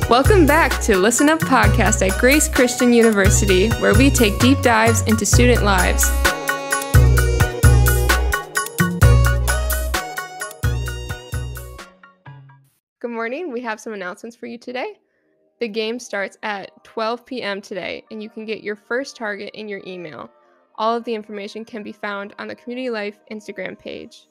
Welcome back to Listen Up Podcast at Grace Christian University, where we take deep dives into student lives. Good morning. We have some announcements for you today. The game starts at 12 p.m. today, and you can get your first target in your email. All of the information can be found on the Community Life Instagram page.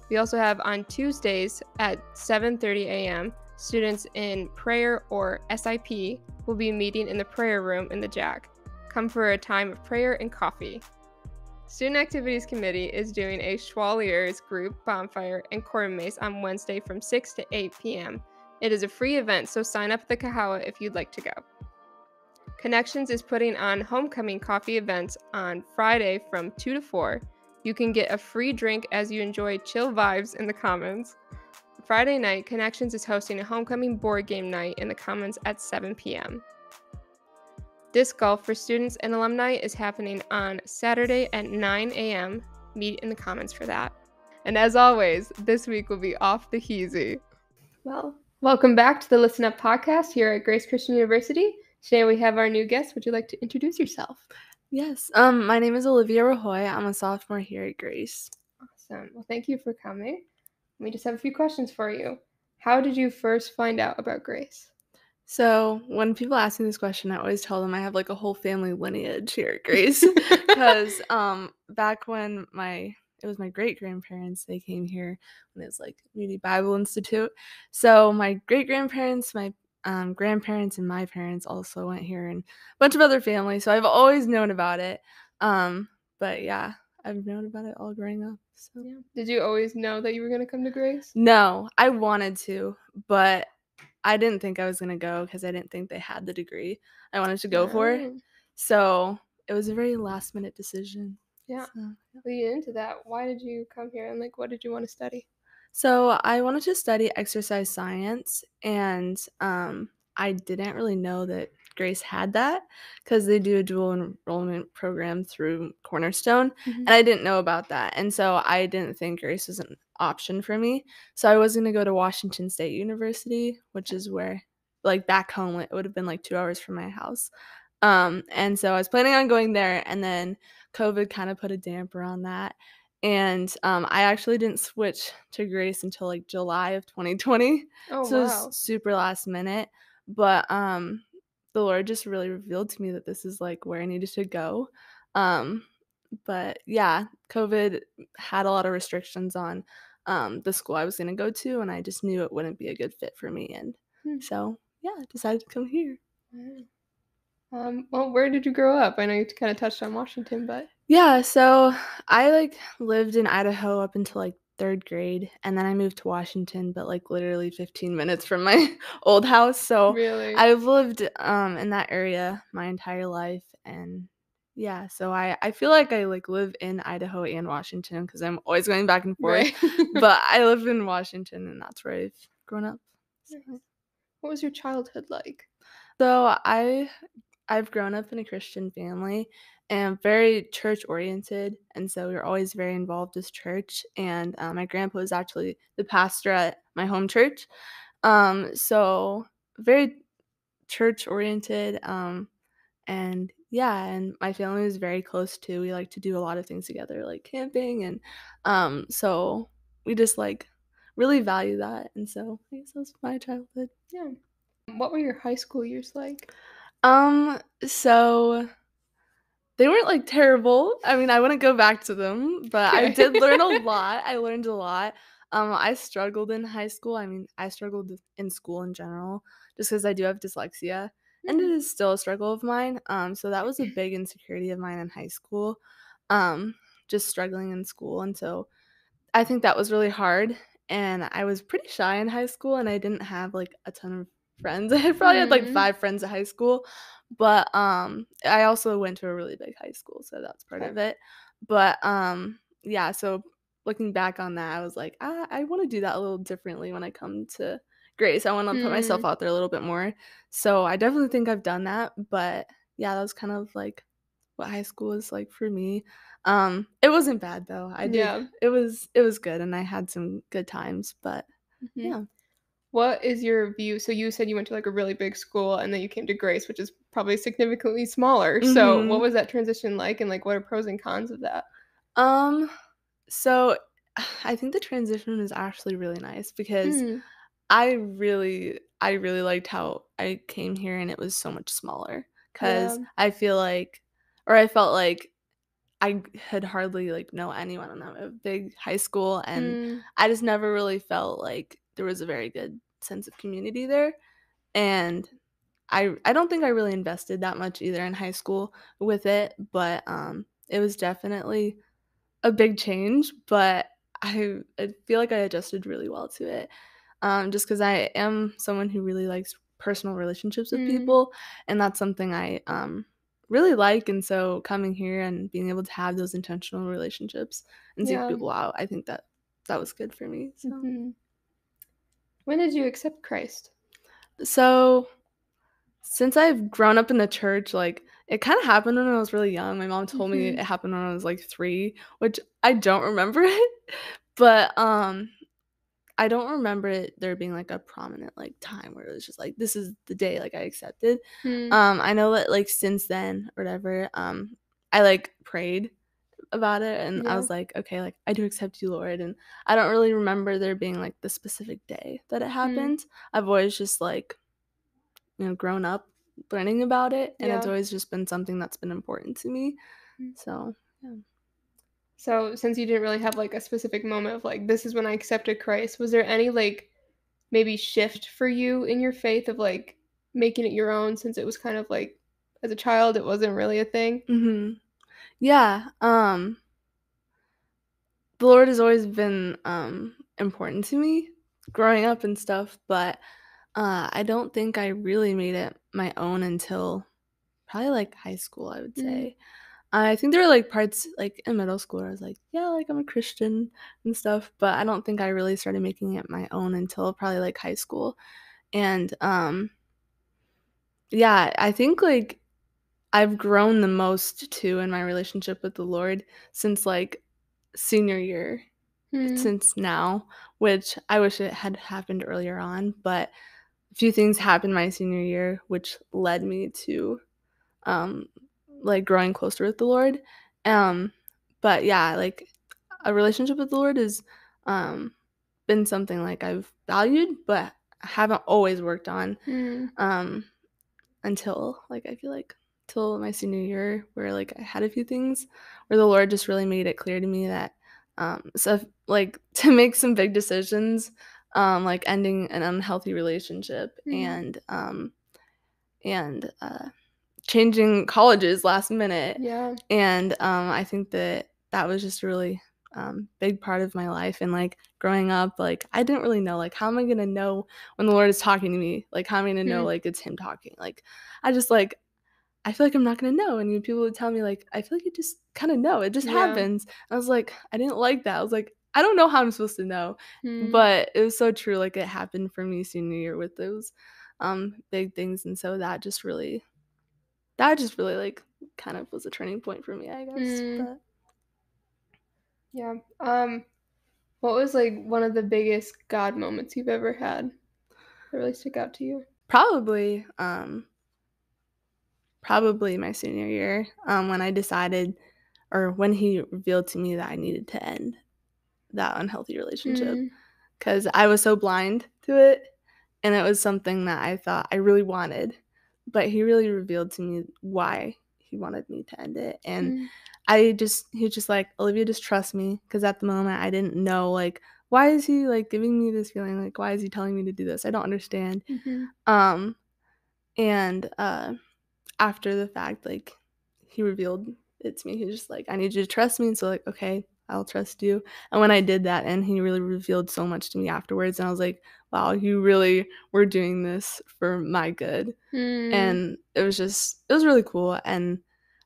We also have on Tuesdays at 7:30 a.m., students in prayer or SIP will be meeting in the prayer room in the Jack. Come for a time of prayer and coffee. Student Activities Committee is doing a Schwalier's group bonfire and corn maze on Wednesday from 6 to 8 p.m. It is a free event, so sign up at the Kahawa if you'd like to go. Connections is putting on homecoming coffee events on Friday from 2 to 4. You can get a free drink as you enjoy chill vibes in the Commons. Friday night, Connections is hosting a homecoming board game night in the Commons at 7 p.m. Disc golf for students and alumni is happening on Saturday at 9 a.m. Meet in the Commons for that. And as always, this week will be off the heezy. Well, welcome back to the Listen Up podcast here at Grace Christian University. Today we have our new guest. Would you like to introduce yourself? Yes. My name is Olivia Rachoy. I'm a sophomore here at Grace. Awesome. Well, thank you for coming. We just have a few questions for you. How did you first find out about Grace? So when people ask me this question, I always tell them I have like a whole family lineage here at Grace. Because back when it was my great-grandparents, they came here when it was like Community Bible Institute. So my great-grandparents, my grandparents, and my parents also went here, and a bunch of other families. So I've always known about it. But yeah, I've known about it all growing up. So. Yeah. Did you always know that you were going to come to Grace? No, I wanted to, but I didn't think I was going to go because I didn't think they had the degree I wanted to go for. So it was a very last minute decision. Yeah. So, leading into that, why did you come here and what did you want to study? So I wanted to study exercise science, and I didn't really know that Grace had that because they do a dual enrollment program through Cornerstone, and I didn't know about that. And so I didn't think Grace was an option for me. So I was going to go to Washington State University, which is where, back home, it would have been 2 hours from my house. And so I was planning on going there, and then COVID kind of put a damper on that. And I actually didn't switch to Grace until July of 2020. Oh, so wow. It was super last minute. But the Lord just really revealed to me that this is where I needed to go. But yeah, COVID had a lot of restrictions on the school I was going to go to, and I just knew it wouldn't be a good fit for me. And so, yeah, I decided to come here. Well, where did you grow up? I know you kind of touched on Washington, but... Yeah, so I lived in Idaho up until 3rd grade, and then I moved to Washington, but literally 15 minutes from my old house. So really? I've lived in that area my entire life, and yeah, so I feel like I live in Idaho and Washington because I'm always going back and forth. Right. But I live in Washington, and that's where I've grown up. So. What was your childhood like? So I've grown up in a Christian family and very church-oriented, and so we were always very involved with church, and my grandpa was actually the pastor at my home church, so very church-oriented, and yeah, and my family was very close too. We like to do a lot of things together, like camping, and so we just really value that, and so I guess that was my childhood. Yeah. What were your high school years like? So they weren't terrible. I mean, I wouldn't go back to them, but I did learn a lot. I learned a lot. I struggled in high school. I mean, I struggled in school in general just because I do have dyslexia, and it is still a struggle of mine. So that was a big insecurity of mine in high school, just struggling in school. And so I think that was really hard, and I was pretty shy in high school, and I didn't have a ton of friends. I probably had 5 friends at high school, but I also went to a really big high school, so that's part of it. But yeah, so looking back on that, I was like, I want to do that a little differently when I come to Grace. I want to put myself out there a little bit more. So I definitely think I've done that, but yeah, that was kind of what high school was like for me. It wasn't bad though. It was good, and I had some good times, but yeah. What is your view? So you said you went to, like, a really big school and then you came to Grace, which is probably significantly smaller. So what Mhm. was that transition like, and, like, what are pros and cons of that? Um, so I think the transition was actually really nice because Mm, I really liked how I came here and it was so much smaller. yeah. Cause I feel like or I felt like I had hardly, like, know anyone in a big high school, and Mm, I just never really felt like there was a very good sense of community there, and I don't think I really invested that much either in high school with it, but, it was definitely a big change, but I feel like I adjusted really well to it, just because I am someone who really likes personal relationships with mm, people, and that's something I, really like, and so coming here and being able to have those intentional relationships and seek yeah. people out, I think that that was good for me, so. Mhm. When did you accept Christ? So, since I've grown up in the church, like, it kinda happened when I was really young. My mom told me it Mhm, happened when I was, like, 3, which I don't remember it, but, I don't remember it there being, like, a prominent, like, time where it was just like, "This is the day," like, I accepted. mm, I know that, like, since then or whatever, I, like, prayed about it, and I yeah, was like, "Okay, like, I do accept you, Lord," and I don't really remember there being, like, the specific day that it mm, happened. I've always just, like, grown up learning about it, and it's yeah. always just been something that's been important to me. Mm. So, yeah. So, since you didn't really have, like, a specific moment of, like, "This is when I accepted Christ," was there any, like, maybe shift for you in your faith of, like, making it your own since it was kind of like as a child, it wasn't really a thing? Mhm. Yeah, the Lord has always been, important to me growing up and stuff, but, I don't think I really made it my own until probably, like, high school, I would Mm, say. I think there were, like, parts, like, in middle school where I was like, "Yeah, like, I'm a Christian and stuff," but I don't think I really started making it my own until probably, like, high school, and, yeah, I think, like, I've grown the most too in my relationship with the Lord since, like, senior year, mm, since now, which I wish it had happened earlier on, but a few things happened my senior year which led me to, um, like, growing closer with the Lord, um, but yeah, like, a relationship with the Lord has, um, been something, like, I've valued, but haven't always worked on, mm, um until, like, I feel like till my senior year where, like, I had a few things where the Lord just really made it clear to me that, so, like, to make some big decisions, like ending an unhealthy relationship mm, and, changing colleges last minute, yeah, and, I think that that was just a really, big part of my life, and, like, growing up, like, I didn't really know, like, how am I gonna know when the Lord is talking to me? Like, how am I gonna know, mm, like, it's Him talking? Like, I just, like I feel like I'm not gonna know, and people would tell me, like, "I feel like you just kinda know, it just yeah, happens." I was like, I didn't like that, I was like, "I don't know how I'm supposed to know," mm, but it was so true, like, it happened for me senior year with those, big things, and so that just really, like, kind of was a turning point for me, I guess, mm, but yeah. What was, like, one of the biggest God moments you've ever had that really stick out to you? probably, probably my senior year, when I decided or when he revealed to me that I needed to end that unhealthy relationship. Mm, 'Cause I was so blind to it, and it was something that I thought I really wanted, but he really revealed to me why he wanted me to end it, and mm, he was just like, "Olivia, just trust me," because at the moment, I didn't know, like, why is he, like, giving me this feeling, like, why is he telling me to do this? I don't understand. mhm, Um, and, after the fact, like, he revealed it to me. He was just like, "I need you to trust me," and so, like, "Okay, I'll trust you." And when I did that and he really revealed so much to me afterwards, and I was like, "Wow, you really were doing this for my good." mm, And it was really cool, and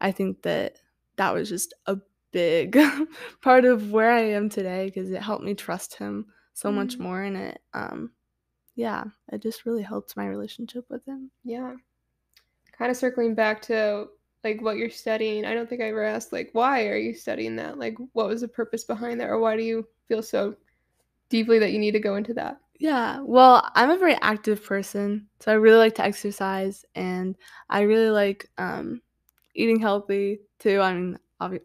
I think that that was just a big part of where I am today because it helped me trust him so much mm, more, and yeah, it just really helped my relationship with him. yeah. Kinda circling back to, like, what you're studying, I don't think I ever asked, like, why are you studying that? Like, what was the purpose behind that, or why do you feel so deeply that you need to go into that? Yeah, well, I'm a very active person, so I really like to exercise, and I really like, eating healthy too. I mean,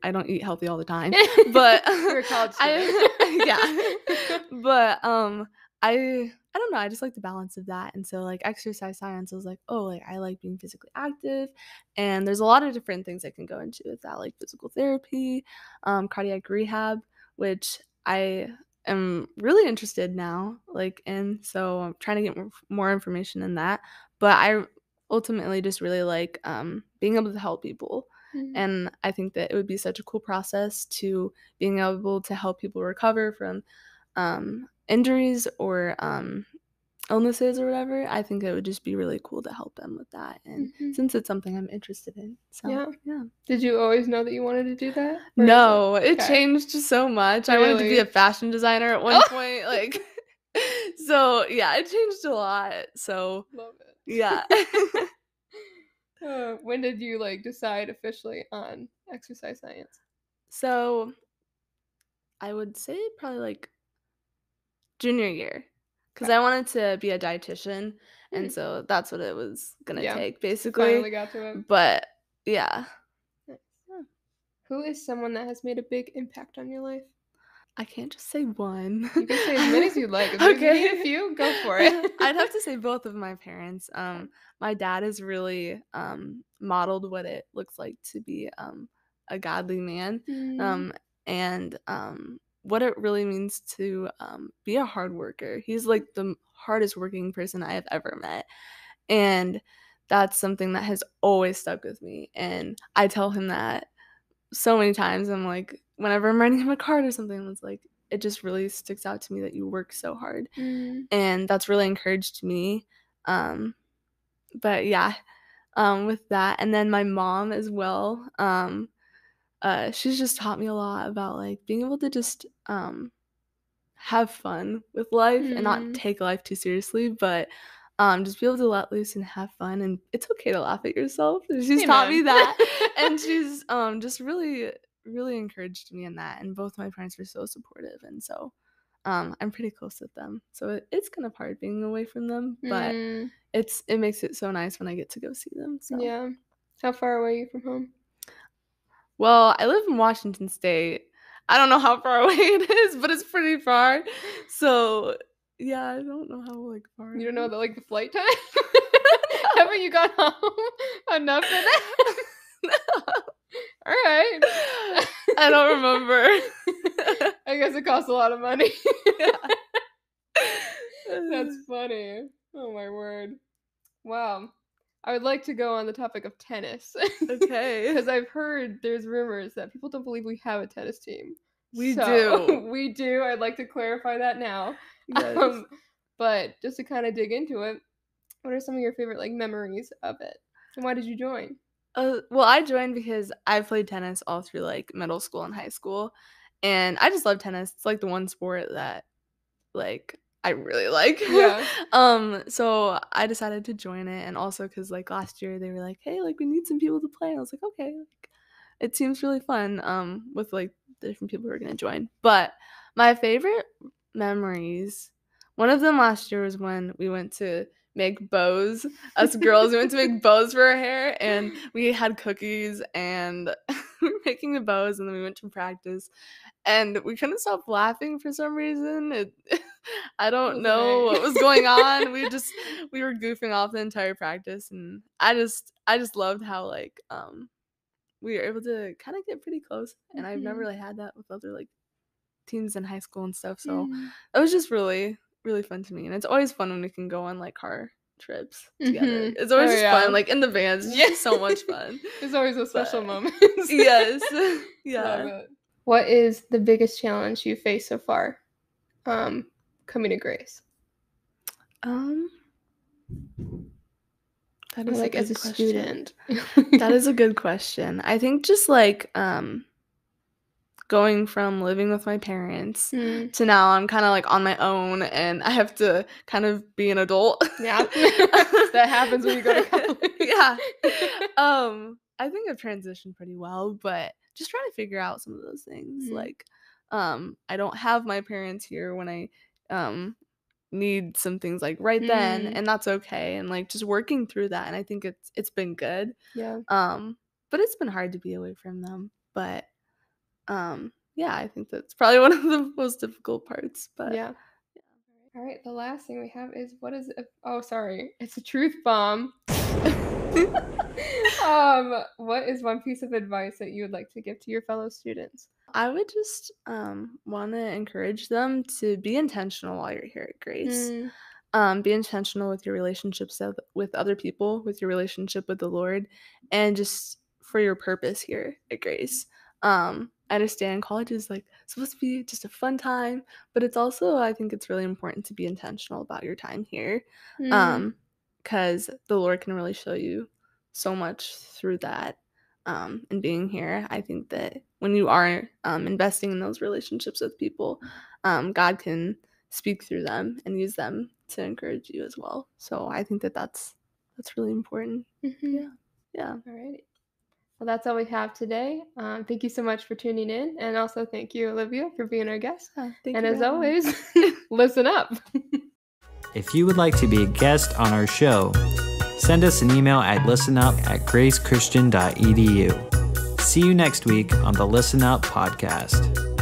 I don't eat healthy all the time, but You're a college student. I yeah. But, I don't know, I just like the balance of that, and so, like, exercise science was like, "Oh, like, I like being physically active," and there's a lot of different things that can go into with that, like physical therapy, cardiac rehab, which I am really interested now, like, in, so I'm trying to get more information in that, but I ultimately just really like, being able to help people, Mhm, and I think that it would be such a cool process to being able to help people recover from, injuries or, illnesses or whatever. I think it would just be really cool to help them with that, and mhm. since it's something I'm interested in, so, Yeah. yeah. Did you always know that you wanted to do that? Or is it No, it okay. changed so much. I wanted to be a Really? fashion designer at one Oh! point, like so, yeah, it changed a lot, so, Love yeah. it. When did you, like, decide officially on exercise science? So, I would say probably, like, junior year, because Okay. I wanted to be a dietitian, and Hmm. so that's what it was gonna Yeah. take, You basically, finally got to it. but yeah. Nice. Yeah. Who is someone that has made a big impact on your life? I can't just say one. You can say as many as you'd like. If you need a Okay. few, go for it. I'd have to say both of my parents. Okay. My dad has really, modeled what it looks like to be, a godly man, Mm, um, and, what it really means to, be a hard worker. He's, like, the hardest working person I have ever met, and that's something that has always stuck with me, and I tell him that so many times. I'm like, whenever I'm writing him a card or something, it's like, it just really sticks out to me that you work so hard. mm, And that's really encouraged me. Um, but yeah, with that. And then my mom as well. She's just taught me a lot about like being able to just have fun with life and not mm. take life too seriously, but just be able to let loose and have fun. And it's okay to laugh at yourself. She's taught me Amen. that, and she's just really, really encouraged me in that. And both my parents were so supportive, and so I'm pretty close with them. So it's kind of hard being away from them, but Mm, it makes it so nice when I get to go see them. So yeah. How far away are you from home? well, I live in Washington State. I don't know how far away it is, but it's pretty far. So, yeah, I don't know how, like, far You it don't know is. the like the flight time? Haven't you got home enough for that? No. All right. I don't remember. I guess it costs a lot of money. Yeah. That's funny. Oh my word. Wow. I would like to go on the topic of tennis Okay. because I've heard there's rumors that people don't believe we have a tennis team. We So do. we do. I'd like to clarify that now. Yes. Um, but just to kind of dig into it, what are some of your favorite like memories of it? And why did you join? Well, I joined because I played tennis all through, like, middle school and high school, and I just love tennis. It's, like, the one sport that like, I really like. Yeah. So I decided to join it, and also because like, last year they were like, "Hey, like, we need some people to play," and I was like, "Okay." Like, it seems really fun, with, like, the different people who are gonna join. But my favorite memories, one of them last year was when we went to make bows. Us girls, we went to make bows for our hair, and we had cookies, and we were making the bows, and then we went to practice, and we couldn't stop laughing for some reason. I don't Wasn't know right. what was going on. We were goofing off the entire practice, and I just loved how like we were able to kind of get pretty close, and I've never Mhm. really had that with other like teams in high school and stuff. So Mm. it was just really really fun to me, and it's always fun when we can go on like car trips together. Mhm. It's always Oh just fun, yeah. like in the vans. It's Yeah. just so much fun. There's always those special But moments. yes, Love yeah. it. What is the biggest challenge you faced so far, um, coming to Grace? Um, that Or, is a like, as good a question. student? That is a good question. I think just like going from living with my parents Mm, to now I'm kind of like on my own and I have to kind of be an adult. yeah. That happens when you go to college. Yeah. I think I've transitioned pretty well, but just trying to figure out some of those things Mm, like I don't have my parents here when I um need some things like right then, Mm. and that's okay, and like just working through that, and I think it's been good. Yeah. But it's been hard to be away from them. But yeah, I think that's probably one of the most difficult parts. But Yeah. All right, the last thing we have is oh, sorry, it's a truth bomb. What is one piece of advice that you would like to give to your fellow students? I would just want to encourage them to be intentional while you're here at Grace. Mm, Be intentional with your relationships with other people, with your relationship with the Lord, and just for your purpose here at Grace. I understand college is like supposed to be just a fun time, but it's also, I think it's really important to be intentional about your time here, mm, because the Lord can really show you so much through that. And being here, I think that when you are investing in those relationships with people, God can speak through them and use them to encourage you as well. So I think that that's really important. mm-hmm. Yeah. Yeah. All right. Well, that's all we have today. Thank you so much for tuning in. And also thank you, Olivia, for being our guest. Thank And you as for having me. always, listen up. If you would like to be a guest on our show, send us an email at listenup@gracechristian.edu. See you next week on the Listen Up podcast.